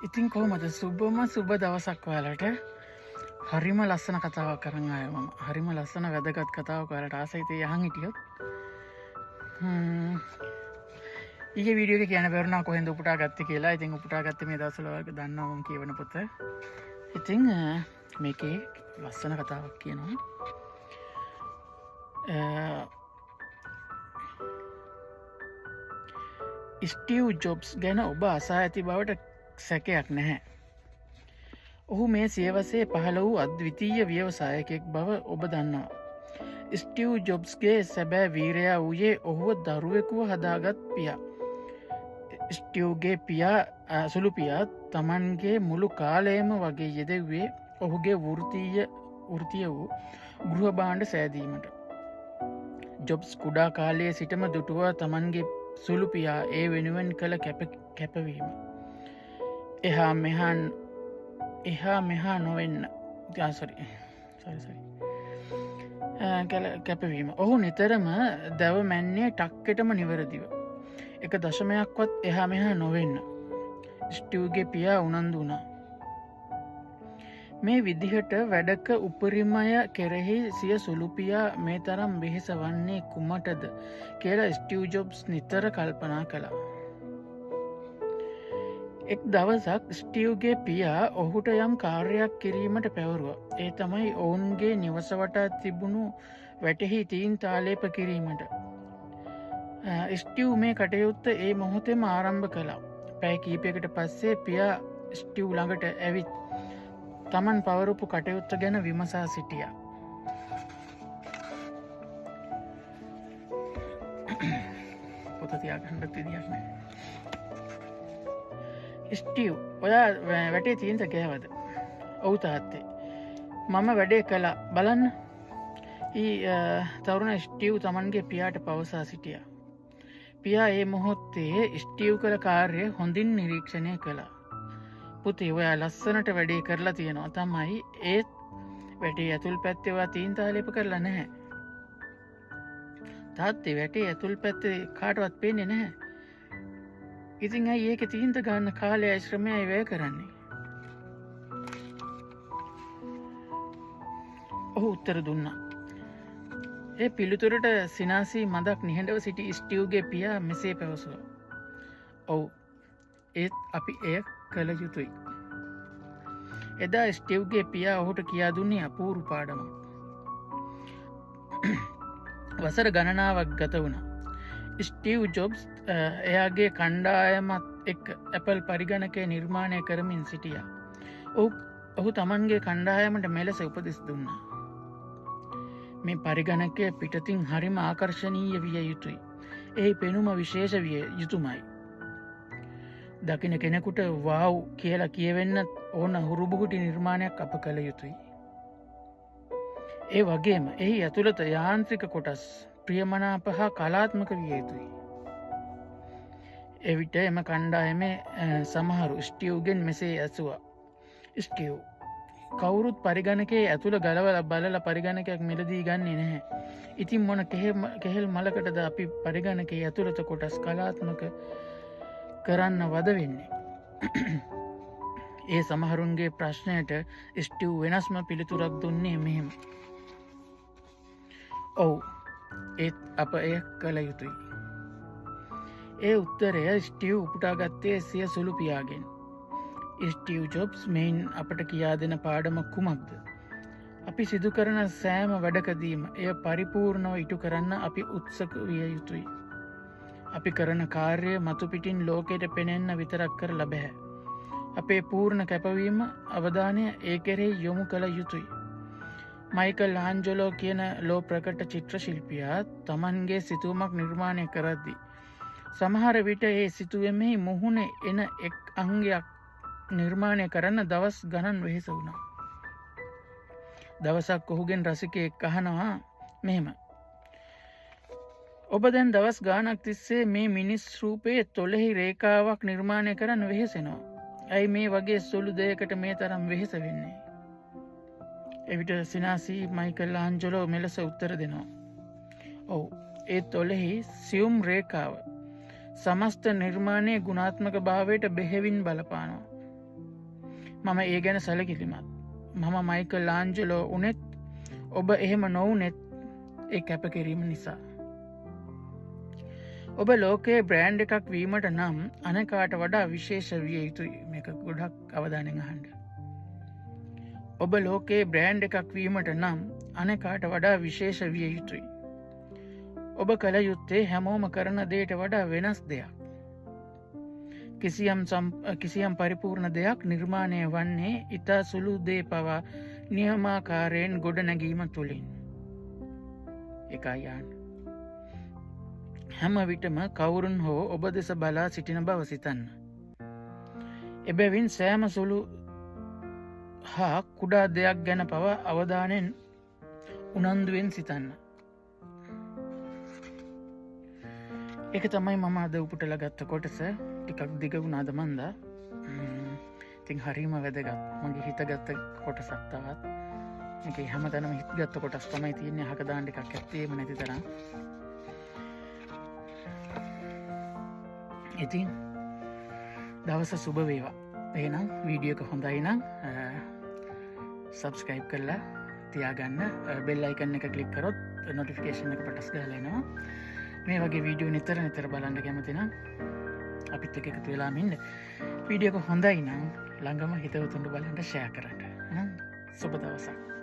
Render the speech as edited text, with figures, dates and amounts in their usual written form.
ඉතින් කොහොමද සුබම සුබ දවසක් ඔයාලට. හරිම ලස්සන කතාවක් කරන්න අය මම. හරිම ලස්සන වැදගත් කතාවක් ඔයාලට ආසයිතේ යහන් හිටියොත්. ඊගේ වීඩියෝ එක කියන්න බැරුණා කොහෙන්ද උපුටා ගත්තේ කියලා. ඉතින් උපුටා ගත්තේ මේ දවස්වල ඔයාලා දන්නවා මම කියවන පොත. ඉතින් මේකේ ලස්සන කතාවක් කියනවා. ස්ටීව් ජොබ්ස් ගැන ඔබ අසා ඇති බවට සැකයක් නැහැ. ඔහු මේ සියවසේ පහළ වූ අද්විතීය ව්‍යවසායකෙක් බව ඔබ දන්නවා. ස්ටීව් ජොබ්ස්ගේ සැබෑ වීරයා වූයේ ඔහුව දරුවෙකුව හදාගත් පියා. ස්ටිව්ගේ පියා සුළු පියා තමන්ගේ මුළු කාලයම වගේ යෙදෙව්වේ ඔහුගේ වෘතිය වූ ගෘහභාණ්ඩ සෑදීමට. ජොබ්ස් කුඩා කාලයේ සිටම දුටුවා තමන්ගේ සුළු පියා ඒ වෙනුවෙන් කළ කැපවීම. එහා මෙහා නොවෙන්න කැපවීම. ඔහු නිතරම දැව මැන්නේ ටක්කෙටම නිවරදිව. එක දශමයක්වත් එහා මෙහා නොවෙන්න ස්ටිව්ගේ පියා උනන්දු වුණා. මේ විදිහට වැඩක උපරිමය කෙරෙහි සිය සුළුපියා මේ තරම් වෙහෙස වන්නේ කුමටද කියලා ස්ටිව් ජොබ්ස් නිතර කල්පනා කළා. එක් දවසක් ස්ටිව්ගේ පියා ඔහුට යම් කාර්යයක් කිරීමට පැවරුවා. ඒ තමයි ඔවුන්ගේ නිවස වටා තිබුණු වැටෙහි තීන් තාලේප කිරීමට. ස්ටිව් මේ කටයුත්ත ඒ මොහොතෙම ආරම්භ කළා. පැය කීපයකට පස්සේ පියා ස්ටිව් ළඟට ඇවිත් තමන් පවරපු කටයුත්ත ගැන විමසා සිටියා. පොත තියාගන්නත් විදියක් නෑ. ස්ටිව් ඔයා වැටේ තීන්ත ගෑවද? ඔව් තාත්තේ. මම වැඩේ කළා බලන්න. තවරුණ ස්ටිව් තමන්ගේ පියාට පවසා සිටියා. පියා ඒ මොහොත්තේ ස්ටිව් කළ කාර්ය හොඳින් නිරීක්ෂණය කළා. පුතේ ඔයා ලස්සනට වැඩේ කරලා තියෙනවා තමයි, ඒත් වැටේ ඇතුල් පැත්තේ ඔයා තීන් තාලේප කරලා නැහැ. තාත්තේ වැටේ ඇතුල් පැත්තේ කාටවත් පේන්නේ නැහැ. ඉතින් ඇයි ඒක තීන්ත ගන්න කාලයයි ශ්‍රමයයි වැය කරන්නේ? ඔහු උත්තර දුන්නා. ඒ පිළිතුරට සිනාසී මදක් නිහඬව සිටි ස්ටිව්ගේ පියා මෙසේ පැවසුවා. ඔව්, ඒත් අපි එය කළ යුතුයි. එදා ස්ටිව්ගේ පියා ඔහුට කියා දුන්නේ අපූරු පාඩමක්. වසර ගණනාවක් ගත වුණා. ස්ටිව් ජොබ්ස් එයාගේ කණ්ඩායමත් එක් ඇපල් පරිගණකය නිර්මාණය කරමින් සිටියා. ඔහු තමන්ගේ කණ්ඩායමට මෙලෙස උපදෙස් දුන්නා. මේ පරිගණකය පිටතින් හරිම ආකර්ශනීය විය යුතුයි. එහි පෙනුම විශේෂ විය යුතුමයි. දකින කෙනෙකුට වව් කියලා කියවෙන්න ඕන හුරුබුහුටි නිර්මාණයක් අප කළ යුතුයි. ඒ වගේම එහි ඇතුළත යාන්ත්‍රික කොටස් ප්‍රියමනාප හා කලාත්මක විය යුතුයි. එවිට එම කණ්ඩායමේ සමහරු ස්ටිව්ගෙන් මෙසේ ඇසුවා. ස්ටිව්, කවුරුත් පරිගණකේ ඇතුළ ගලවල බලල පරිගණකයක් මිලදී ගන්නේ නැහැ. ඉතින් මොන කෙහෙල් මලකටද අපි පරිගණකේ ඇතුළත කොටස් කලාත්මක කරන්න වද වෙන්නේ? ඒ සමහරුන්ගේ ප්‍රශ්නයට ස්ටිව් වෙනස්ම පිළිතුරක් දුන්නේ මෙහෙම. ඔව්, ඒත් අප එය කළ යුතුයි. ඒ උත්තරය ස්ටිව් උපුටාගත්තේ සිය සුළු පියාගෙන්. ස්ටිව් ජොබ්ස් මෙයින් අපට කියා දෙන පාඩම කුමක්ද? අපි සිදු කරන සෑම වැඩකදීම එය පරිපූර්ණව ඉටු කරන්න අපි උත්සක විය යුතුයි. අපි කරන කාර්ය මතුපිටින් ලෝකයට පෙනෙන්න විතරක් කරලා බැහැ. අපේ පූර්ණ කැපවීම අවධානය ඒ කෙරෙහි යොමු කළ යුතුයි. මයිකල් ආන්ජලෝ කියන ලෝ ප්‍රකට චිත්‍ර ශිල්පියා තමන්ගේ සිතුවමක් නිර්මාණය කරද්දී සමහර විට ඒ සිතුවමෙහි මුහුණ එන එක් අංගයක් නිර්මාණය කරන්න දවස් ගණන් වෙහෙස වුණා. දවසක් ඔහුගෙන් රසිකයෙක් අහනවා මෙහෙම. ඔබ දැන් දවස් ගානක් තිස්සේ මේ මිනිස් රූපයේ තොලෙහි රේඛාවක් නිර්මාණය කරන්න වෙහෙසෙනවා. ඇයි මේ වගේ සුළු දෙයකට මේ තරම් වෙහෙස වෙන්නේ? එවිට සිනාසී මයිකල් ආන්ජලෝ මෙලෙස උත්තර දෙනවා. ඔව්, ඒ තොලෙහි සියුම් රේඛාව සමස්ත නිර්මාණයේ ගුණාත්මක භාවයට බෙහෙවින් බලපානවා. මම ඒ ගැන සැලකිලිමත්. මම මයිකල් ආන්ජලෝ උනෙත් ඔබ එහෙම නොවනෙත් ඒ කැපකිරීම නිසා. ඔබ ලෝකයේ බ්‍රෑන්් එකක් වීමට නම් අනකාට වඩා විශේෂ විය යුතුයි මේක ගොඩක් අවධානෙන් අහන්ඩ. ඔබ ලෝකයේ බ්‍රෑන්් එකක් වීමට නම් අනකාට වඩා විශේෂ විය යුතුයි. ඔබ කළ යුත්තේ හැමෝම කරන දේට වඩා වෙනස් දෙයක්. කිසියම් පරිපූර්ණ දෙයක් නිර්මාණය වන්නේ ඉතා සුළු දේ පවා නියමාකාරයෙන් ගොඩ නැගීම තුළින්. එකයාන්. හැම විටම කවුරුන් හෝ ඔබ දෙස බලා සිටින බව සිතන්න. එබැවින් සෑම සුළු හා කුඩා දෙයක් ගැන පව අවධානයෙන් උනන්දුවෙන් සිතන්න. එක තමයි මම අද උපුටල ගත්ත කොටස ටිකක් දිග වුණාද මන්දා තින් හරිම වැදගත් මගේ හිතගත්ත කොටසක් තවත් එක හැම තැනම හිත්ගත්ත කොටස් තමයි තියන්නේ හකදාන්ඩ එකක් ඇත්තේම නැති තරම්. ඉතින් දවස සුභ වේවා. එහෙනම් වීඩියෝක හොඳයි නම් සබස්ක්‍රයිබ් කරලා තියාගන්න බෙල් අයිකන් එක ක්ලික් කරොත් නොටිෆිකේෂන් එක පටස් ගහලා එනවා. මේ වගේ වීඩියෝ නිතර බලන්න කැමති නම් අපිත් එක්ක එකතු වෙලාම ඉන්න. වීඩියෝ එක හොඳයි නම් ළඟම හිතවතුන්ට බලන්න ෂෙයා කරන්න. සුබ දවසක්.